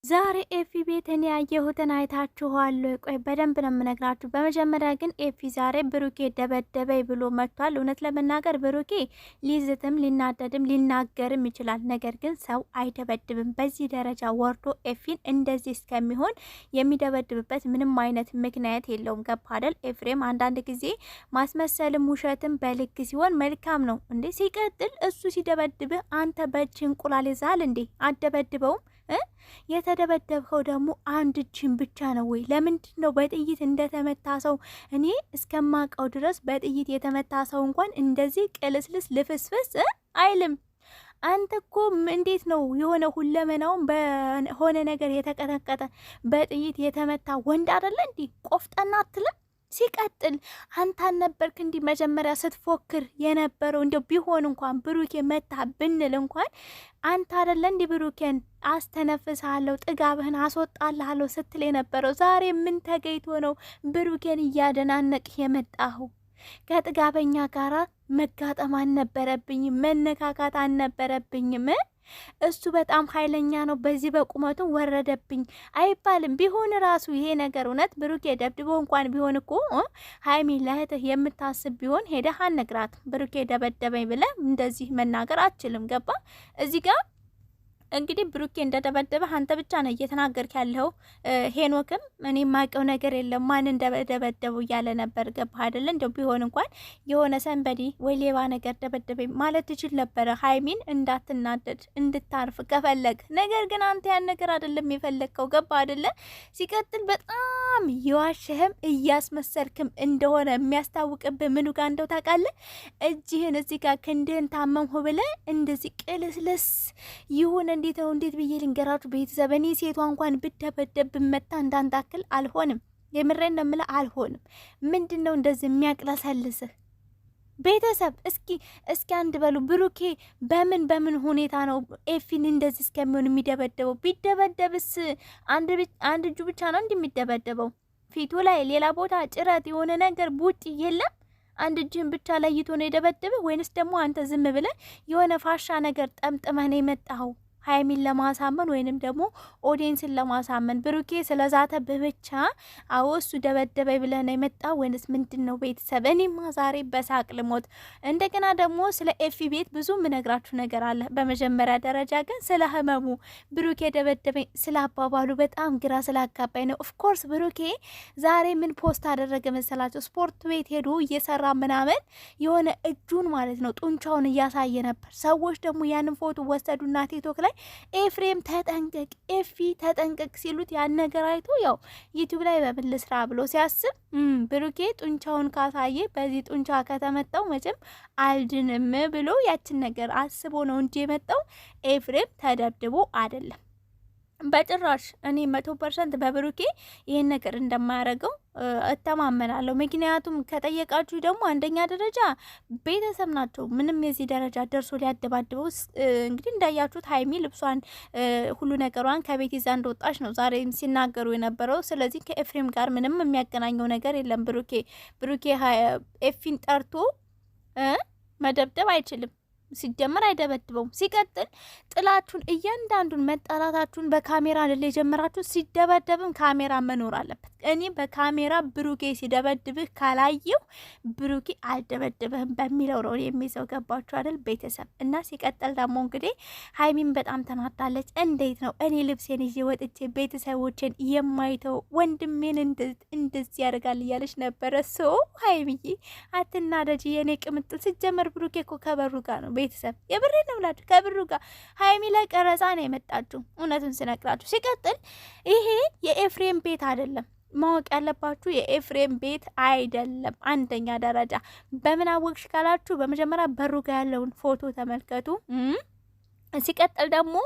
ዛሬ ኤፊ ቤት እኔ ያየሁትን አይታችኋል? ቆይ በደንብ ነው የምነግራችሁ። በመጀመሪያ ግን ኤፊ ዛሬ ብሩኬ ደበደበኝ ብሎ መጥቷል። እውነት ለመናገር ብሩኬ ሊዝትም ሊናደድም ሊናገርም ይችላል። ነገር ግን ሰው አይደበድብም። በዚህ ደረጃ ወርዶ ኤፊን እንደዚህ እስከሚሆን የሚደበድብበት ምንም አይነት ምክንያት የለውም። ገባ አይደል? ኤፍሬም አንዳንድ ጊዜ ማስመሰልም ውሸትም በልክ ሲሆን መልካም ነው እንዴ። ሲቀጥል እሱ ሲደበድብህ አንተ በእጅ እንቁላል ይዛል እንዴ? አደበድበውም የተደበደብከው ደግሞ አንድ እጅን ብቻ ነው ወይ? ለምንድን ነው በጥይት እንደተመታ ሰው እኔ እስከማውቀው ድረስ በጥይት የተመታ ሰው እንኳን እንደዚህ ቅልስልስ ልፍስፍስ አይልም። አንተ እኮ እንዴት ነው የሆነ ሁለመናውን በሆነ ነገር የተቀጠቀጠ በጥይት የተመታ ወንድ አይደለ እንዴ? ቆፍጠና አትልም? ሲቀጥል አንተ ነበርክ እንዲህ መጀመሪያ ስትፎክር የነበረው። እንደው ቢሆን እንኳን ብሩኬ መታ ብንል እንኳን አንተ አይደለ እንዲህ ብሩኬን አስተነፍሳለሁ ጥጋብህን አስወጣልሃለሁ ስትል የነበረው። ዛሬ ምን ተገይቶ ነው ብሩኬን እያደናነቅህ የመጣኸው? ከጥጋበኛ ጋራ መጋጠም አልነበረብኝም፣ መነካካት አልነበረብኝም። እሱ በጣም ኃይለኛ ነው፣ በዚህ በቁመቱ ወረደብኝ አይባልም። ቢሆን ራሱ ይሄ ነገር እውነት ብሩኬ ደብድቦ እንኳን ቢሆን እኮ ሀይሚ ለእህትህ የምታስብ ቢሆን ሄደህ አነግራት። ብሩኬ ደበደበኝ ብለህ እንደዚህ መናገር አትችልም። ገባ እዚህ ጋር እንግዲህ ብሩኬ እንደደበደበ አንተ ብቻ ነው እየተናገርክ ያለው። ሄኖክም እኔ የማውቀው ነገር የለም ማን እንደደበደቡ እያለ ነበር። ገባህ አይደለ? እንደው ቢሆን እንኳን የሆነ ሰንበዲ ወይ ሌባ ነገር ደበደበኝ ማለት ትችል ነበረ፣ ሀይሚን እንዳትናደድ እንድታርፍ ከፈለግ። ነገር ግን አንተ ያን ነገር አይደለም የፈለግከው። ገባህ አይደለ? ሲቀጥል በጣም የዋሸህም እያስመሰልክም እንደሆነ የሚያስታውቅብህ ምኑ ጋር እንደው ታውቃለህ? እጅህን እዚህ ጋር ክንድህን ታመምሁ ብለህ እንደዚህ ቅልስልስ ይሁን። እንዴት ነው እንዴት ብዬ ልንገራችሁ ቤተሰብ? እኔ ሴቷ እንኳን ብደበደብ ብመታ እንዳንታክል አልሆንም። የምሬን ነው የምልህ አልሆንም። ምንድን ነው እንደዚህ የሚያቅለሰልስህ ቤተሰብ? እስኪ አንድ በሉ። ብሩኬ በምን ሁኔታ ነው ኤፊን እንደዚህ እስከሚሆን የሚደበደበው? ቢደበደብስ አንድ እጁ ብቻ ነው እንደሚደበደበው? ፊቱ ላይ ሌላ ቦታ ጭረት የሆነ ነገር ቡጢ የለም? አንድ እጅህን ብቻ ለይቶ ነው የደበደበ? ወይንስ ደግሞ አንተ ዝም ብለህ የሆነ ፋሻ ነገር ጠምጥመህ ነው የመጣኸው ሀይሚን ለማሳመን ወይንም ደግሞ ኦዲየንስን ለማሳመን? ብሩኬ ስለዛተብህ ብቻ አዎ እሱ ደበደበኝ ብለህ ነው የመጣው ወይንስ ምንድን ነው ቤተሰብ? እኔማ ዛሬ በሳቅ ልሞት። እንደገና ደግሞ ስለ ኤፊ ቤት ብዙ ምነግራችሁ ነገር አለ። በመጀመሪያ ደረጃ ግን ስለ ህመሙ ብሩኬ ደበደበኝ ስለ አባባሉ በጣም ግራ ስላጋባኝ ነው። ኦፍኮርስ ብሩኬ ዛሬ ምን ፖስት አደረገ መሰላቸው? ስፖርት ቤት ሄዶ እየሰራ ምናምን የሆነ እጁን ማለት ነው ጡንቻውን እያሳየ ነበር። ሰዎች ደግሞ ያንን ፎቶ ወሰዱና ቲክቶክ ላይ ኤፍሬም ተጠንቀቅ፣ ኤፊ ተጠንቀቅ ሲሉት ያን ነገር አይቶ ያው ዩቲዩብ ላይ በምን ልስራ ብሎ ሲያስብ ብሩኬ ጡንቻውን ካሳየ በዚህ ጡንቻ ከተመጣው መቼም አልድንም ብሎ ያችን ነገር አስቦ ነው እንጂ የመጣው ኤፍሬም ተደብድቦ አይደለም። በጭራሽ እኔ 100% በብሩኬ ይሄን ነገር እንደማያደርገው እተማመናለሁ። ምክንያቱም ከጠየቃችሁ ደግሞ አንደኛ ደረጃ ቤተሰብ ናቸው። ምንም የዚህ ደረጃ ደርሶ ሊያደባድበው እንግዲህ እንዳያችሁት ሀይሚ ልብሷን ሁሉ ነገሯን ከቤት ይዛ እንደወጣች ነው ዛሬ ሲናገሩ የነበረው። ስለዚህ ከኤፍሬም ጋር ምንም የሚያገናኘው ነገር የለም። ብሩኬ ኤፊን ጠርቶ መደብደብ አይችልም። ሲጀመር አይደበድበውም። ሲቀጥል ጥላችሁን እያንዳንዱን መጣላታችሁን በካሜራ አይደል የጀመራችሁ? ሲደበደብም ካሜራ መኖር አለበት። እኔ በካሜራ ብሩኬ ሲደበድብህ ካላየው ብሩኬ አልደበድብህም በሚለው ነው የሚይዘው። ገባችሁ አይደል ቤተሰብ? እና ሲቀጥል ደግሞ እንግዲህ ሀይሚን በጣም ተናዳለች። እንዴት ነው እኔ ልብሴን ይዤ ወጥቼ ቤተሰቦችን የማይተው ወንድሜን እንደዚህ ያደርጋል እያለች ነበረ። ሶ ሀይሚዬ አትናደጂ የኔ ቅምጥል። ሲጀመር ብሩኬ እኮ ከበሩ ጋር ነው ቤተሰብ። የብሬ ነው ብላችሁ ከብሩ ጋር ሀይሚ ላይ ቀረጻ ነው የመጣችሁ። እውነቱን ስነግራችሁ። ሲቀጥል ይሄ የኤፍሬም ቤት አይደለም። ማወቅ ያለባችሁ የኤፍሬም ቤት አይደለም። አንደኛ ደረጃ በምን አወቅሽ ካላችሁ በመጀመሪያ በሩ ጋር ያለውን ፎቶ ተመልከቱ። ሲቀጥል ደግሞ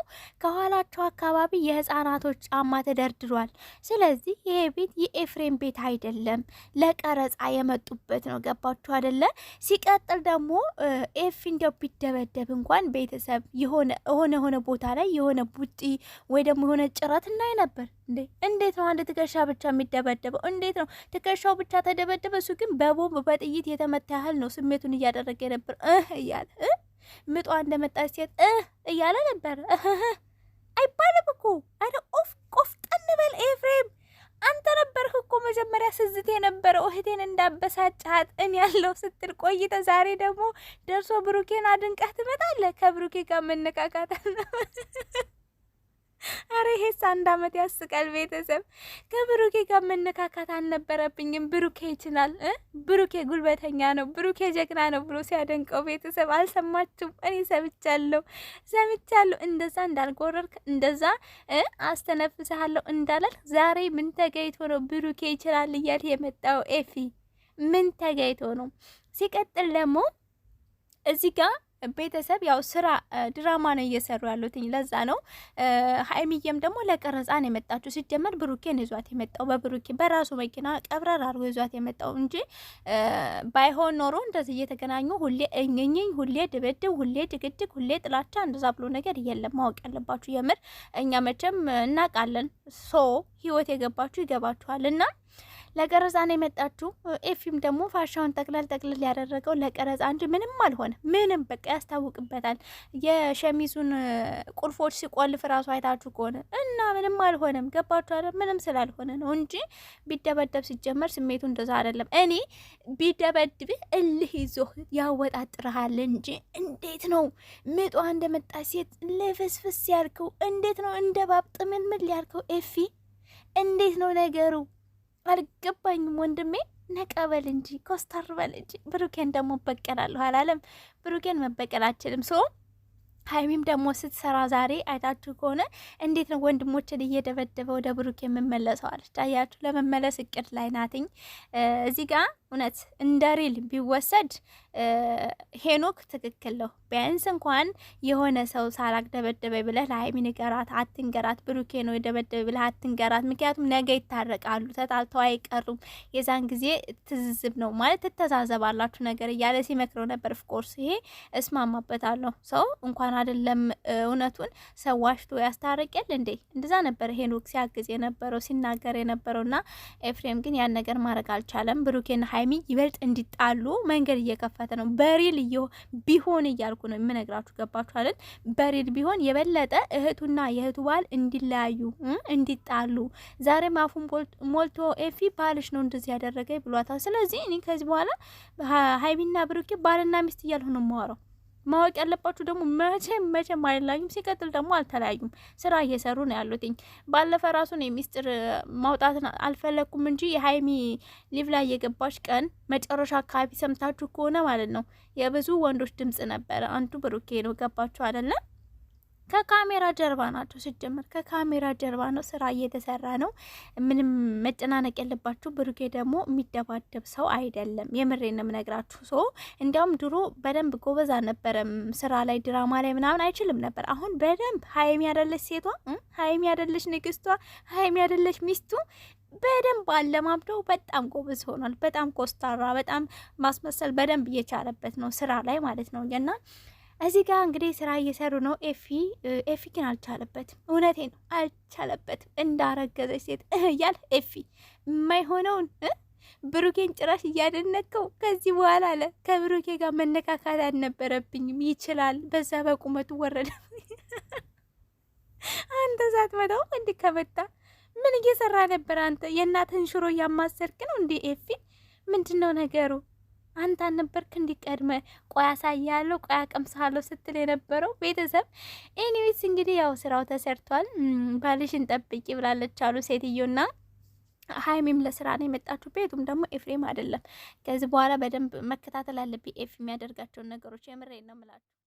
ከኋላቸው አካባቢ የህፃናቶች ጫማ ተደርድሯል። ስለዚህ ይሄ ቤት የኤፍሬም ቤት አይደለም፣ ለቀረጻ የመጡበት ነው። ገባችሁ አይደለ? ሲቀጥል ደግሞ ኤፍ እንደው ቢደበደብ እንኳን ቤተሰብ የሆነ ቦታ ላይ የሆነ ቡጢ ወይ ደግሞ የሆነ ጭረት እናይ ነበር። እንዴት ነው አንድ ትከሻ ብቻ የሚደበደበው? እንዴት ነው ትከሻው ብቻ ተደበደበ? እሱ ግን በቦምብ በጥይት የተመታ ያህል ነው ስሜቱን እያደረገ ነበር እያለ ምጧ እንደመጣች ሴት እያለ ነበር። አይባልም እኮ አረ ኦፍ ሲያስዝት የነበረው እህቴን እንዳበሳጫት እኔ ያለው ስትል ቆይተ ዛሬ ደግሞ ደርሶ ብሩኬን አድንቀህ ትመጣለህ። ከብሩኬ ጋር መነካካት አረ ይሄስ አንድ አመት ያስቃል። ቤተሰብ ከብሩኬ ጋር መነካካት አልነበረብኝም። ብሩኬ ይችላል፣ ብሩኬ ጉልበተኛ ነው፣ ብሩኬ ጀግና ነው ብሎ ሲያደንቀው ቤተሰብ አልሰማችሁም? እኔ ሰምቻለሁ። እንደዛ እንዳልጎረርክ እንደዛ አስተነፍስሃለሁ እንዳላል ዛሬ ምን ተገይቶ ነው ብሩኬ ይችላል እያል የመጣው? ኤፊ ምን ተገይቶ ነው? ሲቀጥል ደግሞ እዚህ ጋር ቤተሰብ ያው ስራ ድራማ ነው እየሰሩ ያሉትኝ። ለዛ ነው ሀይሚዬም ደግሞ ለቀረጻን የመጣችው። ሲጀመር ብሩኬን ይዟት የመጣው በብሩኬ በራሱ መኪና ቀብረር አድርጎ ይዟት የመጣው እንጂ ባይሆን ኖሮ እንደዚህ እየተገናኙ ሁሌ እኝኝኝ፣ ሁሌ ድብድብ፣ ሁሌ ድግድግ፣ ሁሌ ጥላቻ እንደዛ ብሎ ነገር የለም። ማወቅ ያለባችሁ የምር እኛ መቼም እናውቃለን። ህይወት የገባችሁ ይገባችኋል እና ለቀረጻ ነው የመጣችሁ። ኤፊም ደግሞ ፋሻውን ጠቅለል ያደረገው ለቀረጻ እንጂ ምንም አልሆነ። ምንም በቃ ያስታውቅበታል። የሸሚዙን ቁልፎች ሲቆልፍ ራሱ አይታችሁ ከሆነ እና ምንም አልሆነም። ገባችሁ አይደል? ምንም ስላልሆነ ነው እንጂ ቢደበደብ ሲጀመር ስሜቱ እንደዛ አይደለም። እኔ ቢደበድብ እልህ ይዞ ያወጣጥርሃል እንጂ እንዴት ነው ምጧ እንደመጣ ሴት ልፍስፍስ ያልከው? እንዴት ነው እንደ ባብ ጥምልምል ያልከው? ኤፊ እንዴት ነው ነገሩ? አልገባኝም ወንድሜ። ነቀበል እንጂ ኮስታር በል እንጂ። ብሩኬን ደግሞ በቀላለሁ አላለም። ብሩኬን መበቀል አችልም። ሀይሚም ደግሞ ስትሰራ ዛሬ አይታችሁ ከሆነ እንዴት ነው ወንድሞችን እየደበደበ ወደ ብሩክ የምመለሰው አለች። አያችሁ፣ ለመመለስ እቅድ ላይ ናትኝ። እዚህ ጋር እውነት እንደ ሪል ቢወሰድ ሄኖክ ትክክል ነው። ቢያንስ እንኳን የሆነ ሰው ሳላቅ ደበደበ ብለህ ለሀይሚ ንገራት፣ አትንገራት። ብሩኬ ነው የደበደበ ብለህ አትንገራት። ምክንያቱም ነገ ይታረቃሉ፣ ተጣልተው አይቀሩም። የዛን ጊዜ ትዝዝብ ነው ማለት ትተዛዘባላችሁ ነገር እያለ ሲመክረው ነበር። ኦፍኮርስ ይሄ እስማማበታለሁ። ሰው እንኳን አይደለም እውነቱን ሰው ዋሽቶ ያስታርቅል እንዴ? እንደዛ ነበር ሄኖክ ሲያግዝ የነበረው ሲናገር የነበረውና ኤፍሬም ግን ያን ነገር ማድረግ አልቻለም። ብሩኬና ሀይሚ ይበልጥ እንዲጣሉ መንገድ እየከፈተ ነው። በሪል ቢሆን እያልኩ ነው የምነግራችሁ። ገባችሁ አይደል? በሪል ቢሆን የበለጠ እህቱና የእህቱ ባል እንዲለያዩ እንዲጣሉ። ዛሬም አፉን ሞልቶ ኤፊ ባልሽ ነው እንደዚህ ያደረገ ብሏታል። ስለዚህ እኔ ከዚህ በኋላ ሀይሚና ብሩኬ ባልና ሚስት እያልሁ ነው የማወራው። ማወቅ ያለባችሁ ደግሞ መቼም አይለያዩም። ሲቀጥል ደግሞ አልተለያዩም፣ ስራ እየሰሩ ነው ያሉትኝ። ባለፈ ራሱን የሚስጥር ማውጣትን አልፈለኩም እንጂ የሀይሚ ሊቭ ላይ የገባች ቀን መጨረሻ አካባቢ ሰምታችሁ ከሆነ ማለት ነው የብዙ ወንዶች ድምጽ ነበረ። አንዱ ብሩኬ ነው። ገባችሁ አይደለም? ከካሜራ ጀርባ ናቸው። ሲጀመር ከካሜራ ጀርባ ነው፣ ስራ እየተሰራ ነው። ምንም መጨናነቅ የለባችሁ። ብሩኬ ደግሞ የሚደባደብ ሰው አይደለም። የምሬን ነው የምነግራችሁ። እንዲያውም ድሮ በደንብ ጎበዝ አልነበረም ስራ ላይ፣ ድራማ ላይ ምናምን አይችልም ነበር። አሁን በደንብ ሀይሚ ያደለች ሴቷ፣ ሀይሚ ያደለች ንግስቷ፣ ሀይሚ ያደለች ሚስቱ በደንብ አለማምደው በጣም ጎበዝ ሆኗል። በጣም ኮስታራ፣ በጣም ማስመሰል በደንብ እየቻለበት ነው ስራ ላይ ማለት ነው። እና እዚህ ጋር እንግዲህ ስራ እየሰሩ ነው። ኤፊ ግን አልቻለበትም። እውነቴ ነው አልቻለበትም። እንዳረገዘች ሴት እያል ኤፊ የማይሆነውን ብሩኬን ጭራሽ እያደነቀው ከዚህ በኋላ አለ ከብሩኬ ጋር መነካካት አልነበረብኝም። ይችላል በዛ በቁመቱ ወረደ። አንተ ሳትመጣው እንዲህ ከመጣ ምን እየሰራ ነበር? አንተ የእናትህን ሽሮ እያማሰርክ ነው እንዴ? ኤፊ ምንድን ነው ነገሩ? አንተ ነበርክ እንዲቀድመ ቆይ አሳያለሁ፣ ቆይ አቀምሳለሁ ስትል የነበረው ቤተሰብ። ኤኒዌይስ እንግዲህ ያው ስራው ተሰርቷል። ባልሽን ጠብቂ ብላለች አሉ ሴትዮና ሀይሚም ለስራ ነው የመጣችሁ። ቤቱም ደግሞ ኤፍሬም አይደለም። ከዚህ በኋላ በደንብ መከታተል አለብኝ ኤፍ የሚያደርጋቸውን ነገሮች። የምሬን ነው የምላችሁ።